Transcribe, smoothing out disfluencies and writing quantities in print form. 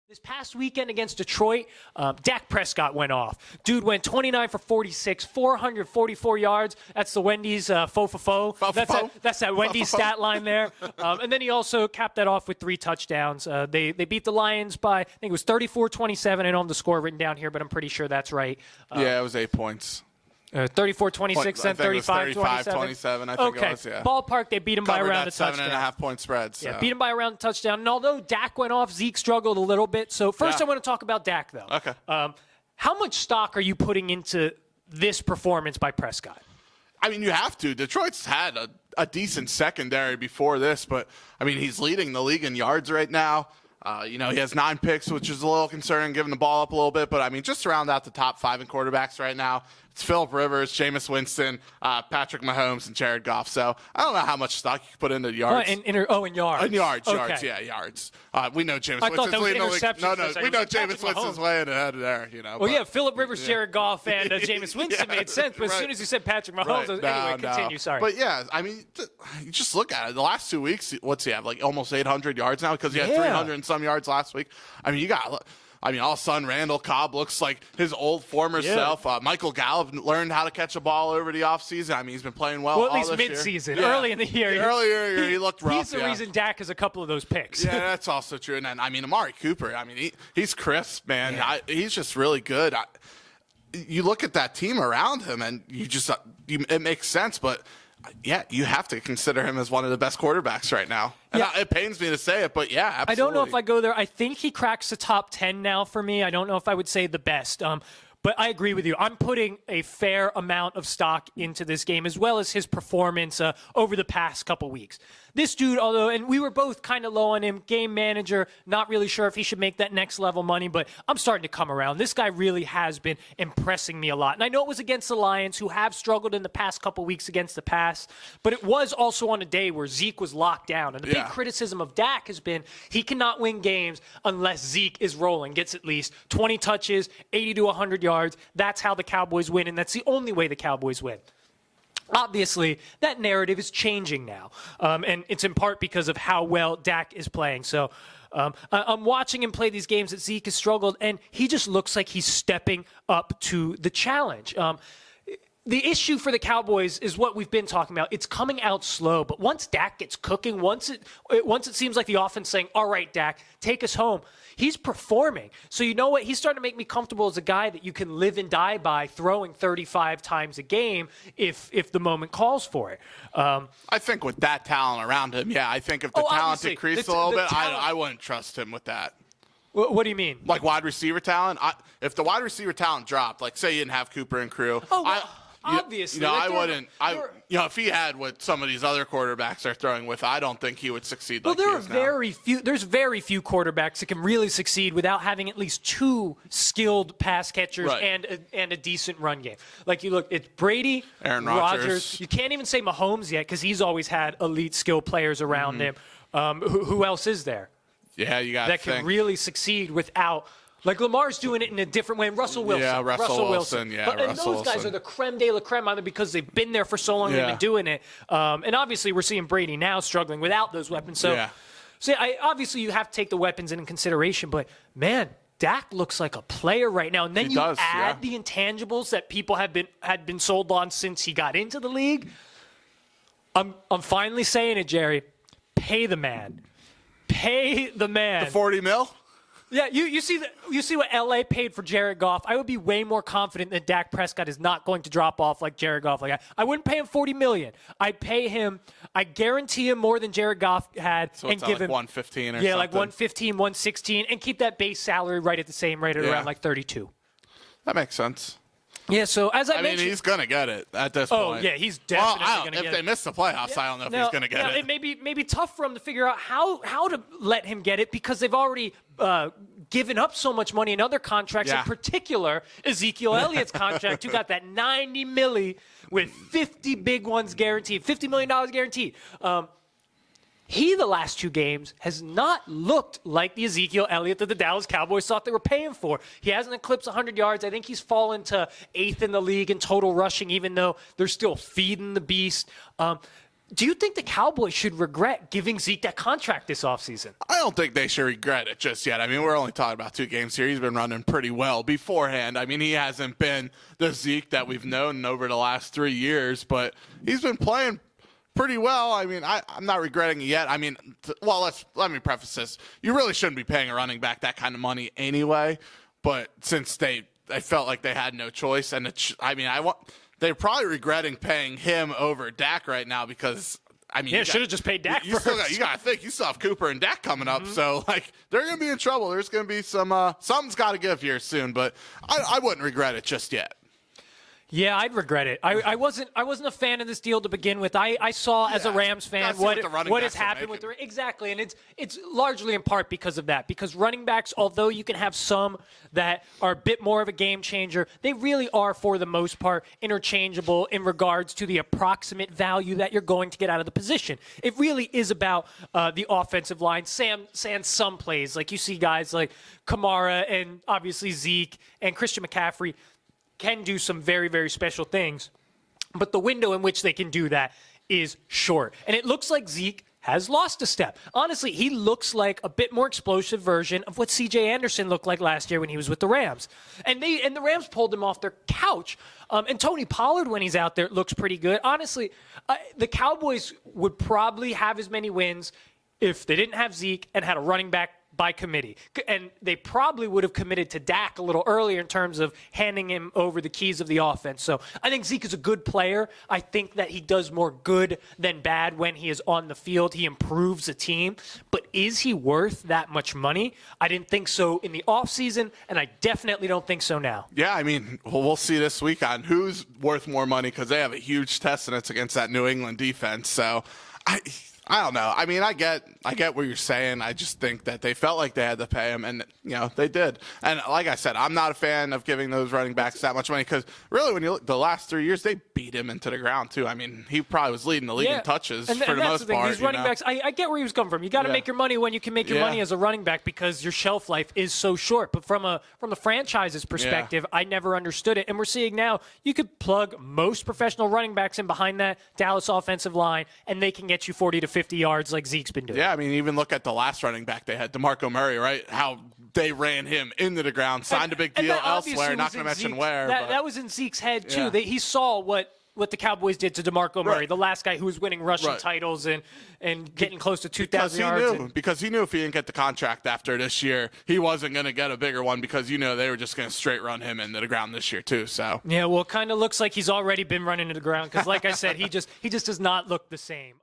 This past weekend against Detroit, Dak Prescott went off. Dude went 29 for 46, 444 yards. That's the Wendy's faux. That's that Wendy's stat line there. And then he also capped that off with 3 touchdowns. They beat the Lions by, I think it was 34-27. I don't have the score written down here, but I'm pretty sure that's right. Yeah, it was 8 points. 34-26 and 35-27. I think it was, yeah. Ballpark, they beat him by around a touchdown. 7.5 point spread. So. Yeah, beat him by around a touchdown. And although Dak went off, Zeke struggled a little bit. So first I want to talk about Dak, though. Okay. How much stock are you putting into this performance by Prescott? I mean, you have to. Detroit's had a decent secondary before this, but, I mean, he's leading the league in yards right now. He has 9 picks, which is a little concerning, giving the ball up a little bit. But, I mean, just to round out the top 5 in quarterbacks right now, it's Phillip Rivers, Jameis Winston, Patrick Mahomes, and Jared Goff. So I don't know how much stock you can put into yards. In yards. In yards, okay. Yards. We know Jameis I Winston's thought that was leading the league. interceptions. We know Jameis Winston's way ahead of there. Well, yeah, Phillip Rivers, Jared Goff, and Jameis Winston made sense. But as soon as you said Patrick Mahomes, continue. Sorry. But, yeah, I mean, you just look at it. The last 2 weeks, what's he have, like almost 800 yards now? Because he had 300 and some yards last week. I mean, all of a sudden, Randall Cobb looks like his old former self. Michael Gallup learned how to catch a ball over the offseason. I mean, he's been playing well at least mid-season. Early in the year. He looked rough. He's the reason Dak has a couple of those picks. Yeah, that's also true. And then, I mean, Amari Cooper, I mean, he's crisp, man. Yeah. He's just really good. You look at that team around him, and it makes sense, but – yeah, you have to consider him as one of the best quarterbacks right now. And it pains me to say it, but yeah, absolutely. I don't know if I go there. I think he cracks the top 10 now for me. I don't know if I would say the best. But I agree with you. I'm putting a fair amount of stock into this game, as well as his performance over the past couple weeks. This dude, and we were both kind of low on him, game manager, not really sure if he should make that next level money, but I'm starting to come around. This guy really has been impressing me a lot. And I know it was against the Lions, who have struggled in the past couple weeks against the pass, but it was also on a day where Zeke was locked down. And the big criticism of Dak has been he cannot win games unless Zeke is rolling, gets at least 20 touches, 80 to 100 yards. That's how the Cowboys win, and that's the only way the Cowboys win. Obviously, that narrative is changing now, and it's in part because of how well Dak is playing. So I'm watching him play these games that Zeke has struggled, and he just looks like he's stepping up to the challenge. The issue for the Cowboys is what we've been talking about. It's coming out slow, but once Dak gets cooking, once it seems like the offense saying, all right, Dak, take us home, he's performing. So you know what? He's starting to make me comfortable as a guy that you can live and die by throwing 35 times a game if the moment calls for it. I think with that talent around him, I think if the talent decreased a little bit, I wouldn't trust him with that. What do you mean? Like wide receiver talent? If the wide receiver talent dropped, like say you didn't have Cooper and crew, obviously. I wouldn't. If he had what some of these other quarterbacks are throwing with, I don't think he would succeed. Well, there's very few quarterbacks that can really succeed without having at least 2 skilled pass catchers and a decent run game. Like you look, it's Brady, Aaron Rodgers. You can't even say Mahomes yet because he's always had elite skill players around him. Who else is there? Yeah, you got that can really succeed without. Like Lamar's doing it in a different way. And Russell Wilson. Yeah, Russell Wilson. Yeah, and those guys are the creme de la creme, either because they've been there for so long and they've been doing it. And obviously we're seeing Brady now struggling without those weapons. So obviously you have to take the weapons into consideration. But, man, Dak looks like a player right now. And then you add the intangibles that people had been sold on since he got into the league. I'm finally saying it, Jerry. Pay the man. Pay the man. The $40 million? Yeah, you see what LA paid for Jared Goff. I would be way more confident that Dak Prescott is not going to drop off like Jared Goff. Like I wouldn't pay him $40 million. I'd pay him. I guarantee him more than Jared Goff had, so and give him $115 or something. Like $115, $116, and keep that base salary right at the same rate at around like $32. That makes sense. Yeah, so as I mentioned, mean, he's going to get it at this point. Oh, yeah, he's definitely going to get it. If they miss the playoffs, I don't know if he's going to get it. It may be tough for him to figure out how to let him get it because they've already given up so much money in other contracts, in particular Ezekiel Elliott's contract, who got that $90 million with 50 big ones guaranteed, $50 million guaranteed. He, the last 2 games, has not looked like the Ezekiel Elliott that the Dallas Cowboys thought they were paying for. He hasn't eclipsed 100 yards. I think he's fallen to 8th in the league in total rushing, even though they're still feeding the beast. Do you think the Cowboys should regret giving Zeke that contract this offseason? I don't think they should regret it just yet. I mean, we're only talking about 2 games here. He's been running pretty well beforehand. I mean, he hasn't been the Zeke that we've known over the last 3 years, but he's been playing pretty well. I mean, I'm not regretting it yet. I mean, let me preface this. You really shouldn't be paying a running back that kind of money anyway, but since they felt like they had no choice, and they're probably regretting paying him over Dak right now because, I mean, should have just paid Dak first. You got to think, you still have Cooper and Dak coming up, so like they're going to be in trouble. There's going to be something's got to give here soon, but I wouldn't regret it just yet. Yeah, I'd regret it. I wasn't a fan of this deal to begin with. I saw as a Rams fan what has happened with exactly, and it's largely in part because of that. Because running backs, although you can have some that are a bit more of a game changer, they really are for the most part interchangeable in regards to the approximate value that you're going to get out of the position. It really is about the offensive line. Sans some plays, like you see guys like Kamara and obviously Zeke and Christian McCaffrey can do some very, very special things, but the window in which they can do that is short. And it looks like Zeke has lost a step. Honestly, he looks like a bit more explosive version of what C.J. Anderson looked like last year when he was with the Rams. And the Rams pulled him off their couch. And Tony Pollard, when he's out there, looks pretty good. Honestly, the Cowboys would probably have as many wins if they didn't have Zeke and had a running back by committee. And they probably would have committed to Dak a little earlier in terms of handing him over the keys of the offense. So I think Zeke is a good player. I think that he does more good than bad when he is on the field. He improves the team. But is he worth that much money? I didn't think so in the offseason, and I definitely don't think so now. Yeah, I mean, we'll see this week on who's worth more money because they have a huge test, and it's against that New England defense. So I don't know. I mean, I get what you're saying. I just think that they felt like they had to pay him, and they did. And like I said, I'm not a fan of giving those running backs that much money because really, when you look the last 3 years, they beat him into the ground too. I mean, he probably was leading the league in touches for the most part. These running backs, I get where he was coming from. You got to make your money when you can make your money as a running back because your shelf life is so short. But from the franchise's perspective, I never understood it, and we're seeing now you could plug most professional running backs in behind that Dallas offensive line, and they can get you 40 to 50 yards like Zeke's been doing. Yeah, I mean, even look at the last running back they had, DeMarco Murray, right? How they ran him into the ground, signed a big deal elsewhere, not going to mention where. That was in Zeke's head, too. He saw what the Cowboys did to DeMarco Murray, the last guy who was winning rushing titles and getting close to 2,000 yards. Because he knew if he didn't get the contract after this year, he wasn't going to get a bigger one because, they were just going to straight run him into the ground this year, too. So yeah, well, it kind of looks like he's already been running into the ground because, like I said, he just does not look the same.